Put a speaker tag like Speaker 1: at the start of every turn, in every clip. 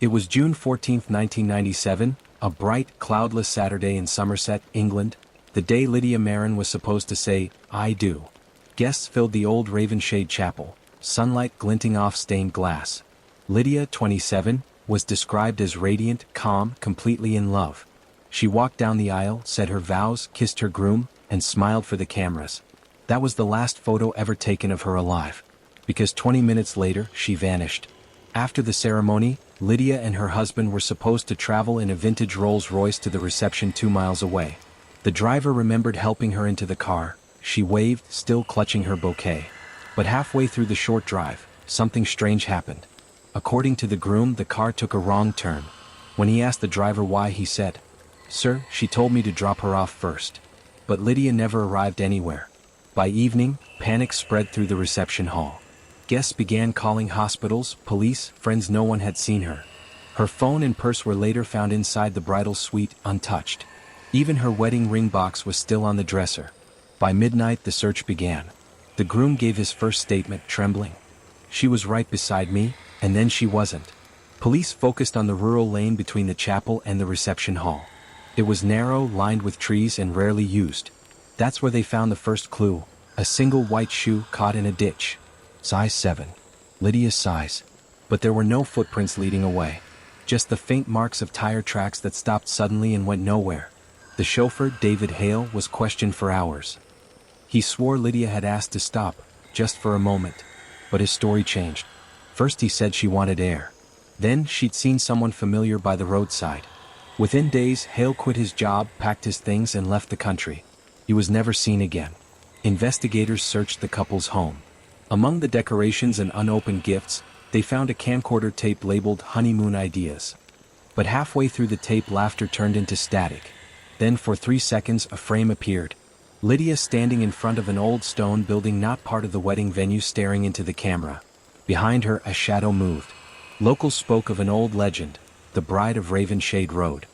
Speaker 1: It was June 14, 1997, a bright, cloudless Saturday in Somerset, England, the day Lydia Marin was supposed to say, "I do." Guests filled the old Ravenshade chapel, sunlight glinting off stained glass. Lydia, 27, was described as radiant, calm, completely in love. She walked down the aisle, said her vows, kissed her groom, and smiled for the cameras. That was the last photo ever taken of her alive, because 20 minutes later, she vanished. After the ceremony, Lydia and her husband were supposed to travel in a vintage Rolls-Royce to the reception 2 miles away. The driver remembered helping her into the car. She waved, still clutching her bouquet. But halfway through the short drive, something strange happened. According to the groom, the car took a wrong turn. When he asked the driver why, he said, "Sir, she told me to drop her off first." But Lydia never arrived anywhere. By evening, panic spread through the reception hall. Guests began calling hospitals, police, friends. No one had seen her. Her phone and purse were later found inside the bridal suite, untouched. Even her wedding ring box was still on the dresser. By midnight, the search began. The groom gave his first statement, trembling. "She was right beside me, and then she wasn't." Police focused on the rural lane between the chapel and the reception hall. It was narrow, lined with trees, and rarely used. That's where they found the first clue, a single white shoe caught in a ditch. Size 7. Lydia's size. But there were no footprints leading away. Just the faint marks of tire tracks that stopped suddenly and went nowhere. The chauffeur, David Hale, was questioned for hours. He swore Lydia had asked to stop, just for a moment. But his story changed. First he said she wanted air. Then she'd seen someone familiar by the roadside. Within days, Hale quit his job, packed his things, and left the country. He was never seen again. Investigators searched the couple's home. Among the decorations and unopened gifts, they found a camcorder tape labeled "Honeymoon Ideas." But halfway through the tape, laughter turned into static. Then for 3 seconds, a frame appeared. Lydia standing in front of an old stone building not part of the wedding venue, staring into the camera. Behind her, a shadow moved. Locals spoke of an old legend, the bride of Ravenshade Road.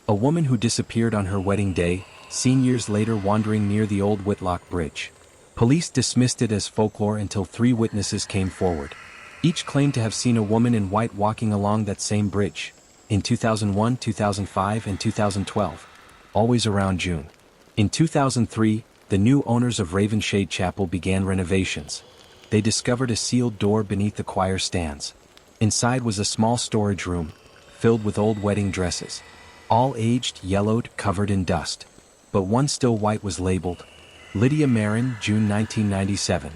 Speaker 1: A woman who disappeared on her wedding day, seen years later wandering near the old Whitlock Bridge. Police dismissed it as folklore until 3 witnesses came forward. Each claimed to have seen a woman in white walking along that same bridge, in 2001, 2005, and 2012, always around June. In 2003, the new owners of Ravenshade Chapel began renovations. They discovered a sealed door beneath the choir stands. Inside was a small storage room, filled with old wedding dresses. All aged, yellowed, covered in dust. But one still white was labeled, "Lydia Marin, June 1997.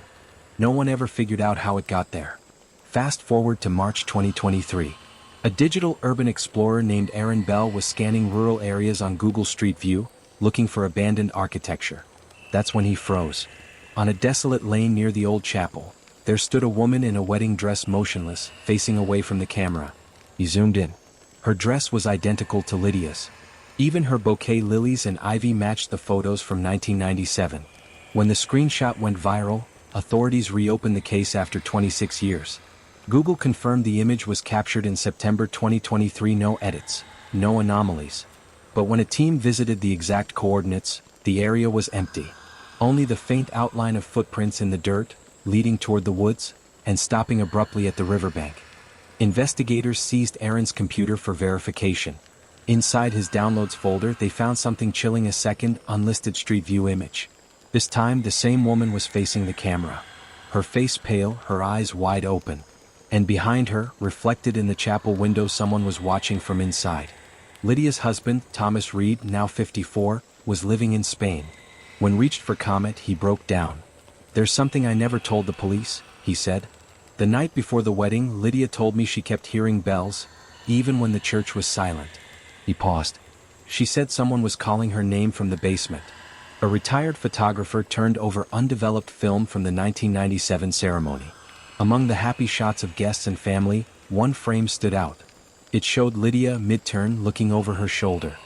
Speaker 1: No one ever figured out how it got there. Fast forward to March 2023. A digital urban explorer named Aaron Bell was scanning rural areas on Google Street View, looking for abandoned architecture. That's when he froze. On a desolate lane near the old chapel, there stood a woman in a wedding dress, motionless, facing away from the camera. He zoomed in. Her dress was identical to Lydia's. Even her bouquet, lilies and ivy, matched the photos from 1997. When the screenshot went viral, authorities reopened the case after 26 years. Google confirmed the image was captured in September 2023. No edits, no anomalies. But when a team visited the exact coordinates, the area was empty. Only the faint outline of footprints in the dirt, leading toward the woods, and stopping abruptly at the riverbank. Investigators seized Aaron's computer for verification. Inside his downloads folder, they found something chilling: a second, unlisted Street View image. This time, the same woman was facing the camera. Her face pale, her eyes wide open. And behind her, reflected in the chapel window, someone was watching from inside. Lydia's husband, Thomas Reed, now 54, was living in Spain. When reached for comment, he broke down. "There's something I never told the police," he said. "The night before the wedding, Lydia told me she kept hearing bells, even when the church was silent." He paused. "She said someone was calling her name from the basement." A retired photographer turned over undeveloped film from the 1997 ceremony. Among the happy shots of guests and family, one frame stood out. It showed Lydia, mid-turn, looking over her shoulder.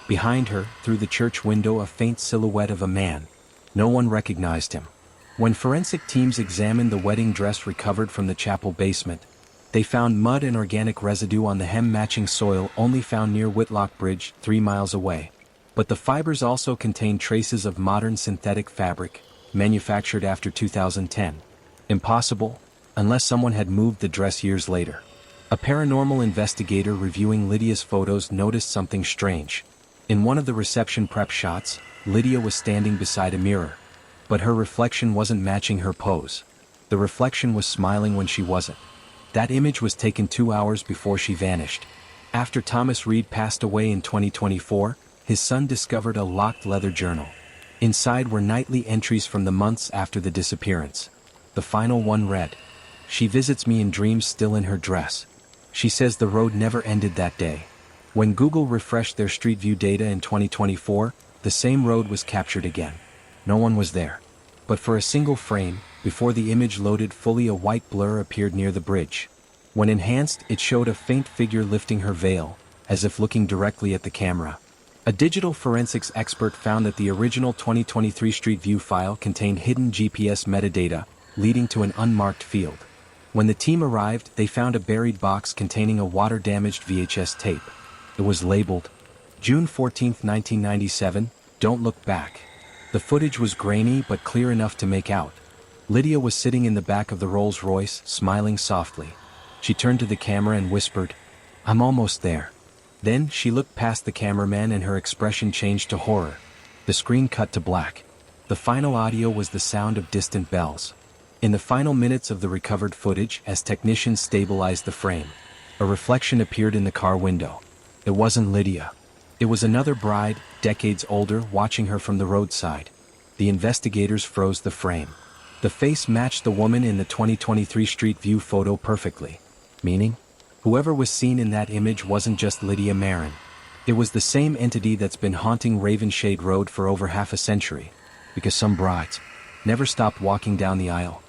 Speaker 1: Behind her, through the church window, a faint silhouette of a man. No one recognized him. When forensic teams examined the wedding dress recovered from the chapel basement, they found mud and organic residue on the hem, matching soil only found near Whitlock Bridge, 3 miles away. But the fibers also contained traces of modern synthetic fabric, manufactured after 2010. Impossible, unless someone had moved the dress years later. A paranormal investigator reviewing Lydia's photos noticed something strange. In one of the reception prep shots, Lydia was standing beside a mirror. But her reflection wasn't matching her pose. The reflection was smiling when she wasn't. That image was taken 2 hours before she vanished. After Thomas Reed passed away in 2024, his son discovered a locked leather journal. Inside were nightly entries from the months after the disappearance. The final one read, "She visits me in dreams still in her dress. She says the road never ended that day." When Google refreshed their Street View data in 2024, the same road was captured again. No one was there. But for a single frame, before the image loaded fully, a white blur appeared near the bridge. When enhanced, it showed a faint figure lifting her veil, as if looking directly at the camera. A digital forensics expert found that the original 2023 Street View file contained hidden GPS metadata, leading to an unmarked field. When the team arrived, they found a buried box containing a water-damaged VHS tape. It was labeled, June 14, 1997, "Don't look back." The footage was grainy but clear enough to make out. Lydia was sitting in the back of the Rolls-Royce, smiling softly. She turned to the camera and whispered, "I'm almost there." Then she looked past the cameraman and her expression changed to horror. The screen cut to black. The final audio was the sound of distant bells. In the final minutes of the recovered footage, as technicians stabilized the frame, a reflection appeared in the car window. It wasn't Lydia. It was another bride, decades older, watching her from the roadside. The investigators froze the frame. The face matched the woman in the 2023 Street View photo perfectly. Meaning, whoever was seen in that image wasn't just Lydia Marin. It was the same entity that's been haunting Ravenshade Road for over half a century. Because some brides never stopped walking down the aisle.